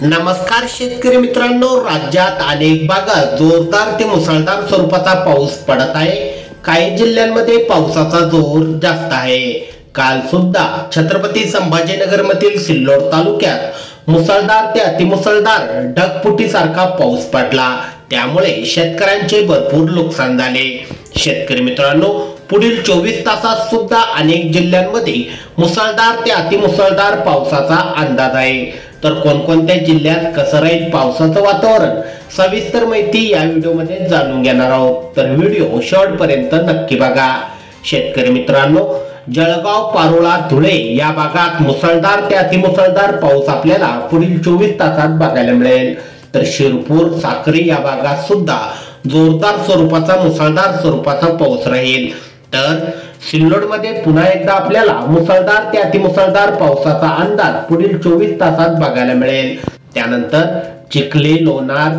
नमस्कार शेतकरी मित्रांनो, राज्यात अनेक भागात जोरदार ते मुसळधार स्वरूपाचा पाऊस पडत आहे। काही जिल्ह्यांमध्ये पावसाचा जोर जास्त आहे। काल सुद्धा छत्रपती संभाजीनगर मधील सिल्लोड तालुक्यात मुसळधार ते अतिमुसळधार ढगफुटीसारखा पाऊस पडला, त्यामुळे शेतकऱ्यांचे भरपूर नुकसान झाले। शेतकरी मित्रांनो, पुढील 24 तासात सुद्धा अनेक जिल्ह्यांमध्ये मुसळधार ते अतिमुसळधार पावसाचा अंदाज आहे। तर कोणकोणत्या जिल्ह्यात कसं राहील पावसाचं वातावरण, सविस्तर माहिती या व्हिडिओमध्ये जाणून घेणार आहोत। तर व्हिडिओ शेवटपर्यंत नक्की बघा। शेतकरी मित्रांनो, जळगाव, पारोळा, धुळे या भागात मुसळधार ते अतिमुसळधार पाऊस आपल्याला पुढील 24 तासात बघायला मिळेल। तर शिरपूर, साक्री या भागात सुद्धा जोरदार स्वरूपाचा मुसळधार स्वरूपाचा पाऊस राहील। तर सिल्लोड मध्ये पुन्हा एकदा आपल्याला मुसळधार ते अतिमुसळधार पावसाचा अंदाज पुढील 24 तासात बघायला मिळेल। त्यानंतर चिखली, लोणार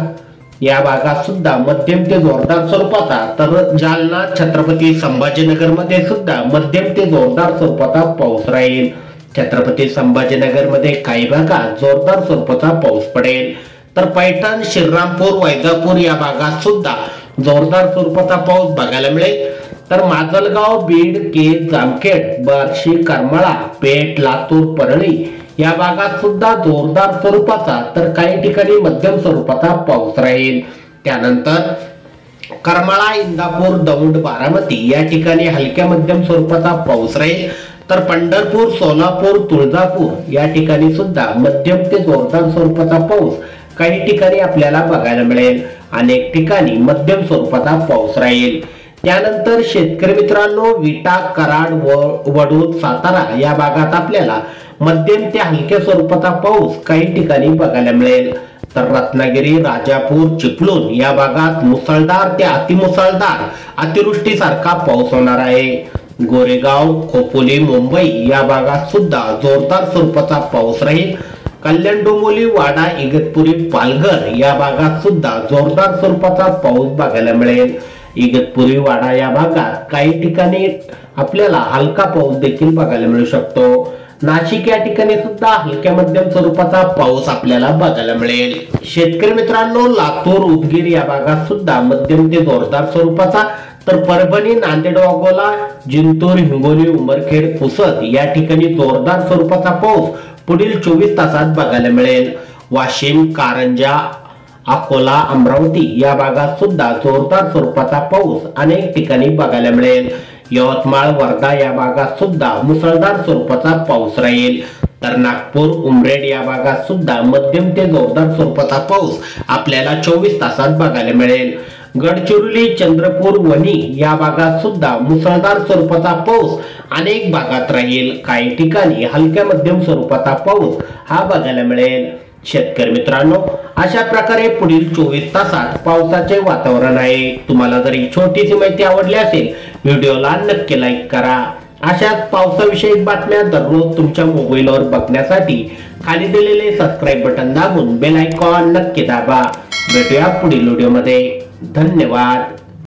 या भागात सुद्धा मध्यम ते जोरदार स्वरूपाचा, तर जालना, छत्रपती संभाजीनगर मध्ये सुद्धा मध्यम ते जोरदार स्वरूपाचा पाऊस राहील। छत्रपती संभाजीनगर मध्ये काही भागात जोरदार स्वरूपाचा पाऊस पडेल। तर पैठण, श्रीरामपूर, वैजापूर या भागात सुद्धा जोरदार स्वरूपाचा पाऊस बघायला मिळेल। तर माजलगाव, बीड, केज, जामखेड, बार्शी, करमाळा, पेठ, लातूर, परळी या भागात सुद्धा जोरदार स्वरूपाचा, तर काही ठिकाणी मध्यम स्वरूपाचा पाऊस राहील। त्यानंतर करमाळा, इंदापूर, दौंड, बारामती या ठिकाणी हलक्या मध्यम स्वरूपाचा पाऊस राहील। तर पंढरपूर, सोलापूर, तुळजापूर या ठिकाणी सुद्धा मध्यम ते जोरदार स्वरूपाचा पाऊस काही ठिकाणी आपल्याला बघायला मिळेल। अनेक ठिकाणी मध्यम स्वरूपाचा पाऊस राहील। त्यानंतर शेतकरी मित्रांनो, विटा, कराड, वडूद, सातारा या भागात आपल्याला मध्यम ते हलक्या स्वरूपाचा पाऊस काही ठिकाणी बघायला मिळेल। तर रत्नागिरी, राजापूर, चिपळूण या भागात मुसळधार ते अतिमुसळधार अतिवृष्टीसारखा पाऊस होणार आहे। गोरेगाव, खोपोली, मुंबई या भागात सुद्धा जोरदार स्वरूपाचा पाऊस राहील। कल्याण, डोंबिवली, वाडा, इगतपुरी, पालघर या भागात सुद्धा जोरदार स्वरूपाचा पाऊस बघायला मिळेल। इगतपुरी, वाडा या भागात काही ठिकाणी आपल्याला हलका पाऊस देखील बघायला मिळू शकतो। नाशिक या ठिकाणी सुद्धा हलक्या मध्यम स्वरूपाचा पाऊस आपल्याला बघायला मिळेल। शेतकरी मित्रांनो, लातूर, उदगीर या भागात सुद्धा मध्यम ते जोरदार स्वरूपाचा, तर परभणी, नांदेड, वाघोला, जिंतूर, हिंगोली, उमरखेड, पुसद या ठिकाणी जोरदार स्वरूपाचा पाऊस पुढील 24 तासात बघायला मिळेल। वाशिम, कारंजा, अकोला, अमरावती या भागात सुद्धा जोरदार स्वरूपाचा पाऊस अनेक ठिकाणी बघायला मिळेल। यवतमाळ, वर्धा या भागात सुद्धा मुसळधार स्वरूपाचा पाऊस राहील। तर नागपूर, उमरेड या भागात सुद्धा मध्यम ते जोरदार स्वरूपाचा पाऊस आपल्याला 24 तासात बघायला मिळेल। गडचिरोली, चंद्रपूर, वणी या भागात सुद्धा मुसळधार स्वरूपाचा पाऊस अनेक भागात राहील। काही ठिकाणी हलक्या मध्यम स्वरूपाचा पाऊस हा बघायला मिळेल। शेतकरी मित्रांनो, अशा प्रकारे पुढील 24 तासात पावसाचे वातावरण आहे। तुम्हाला जर ही छोटीशी माहिती आवडली असेल, व्हिडिओला नक्की लाईक करा। अशाच पावसाविषयी बातम्या दररोज तुमच्या मोबाईलवर बघण्यासाठी खाली दिलेले सबस्क्राईब बटन दाबून बेल आयकॉन नक्की दाबा। भेटूया पुढील व्हिडिओमध्ये। धन्यवाद।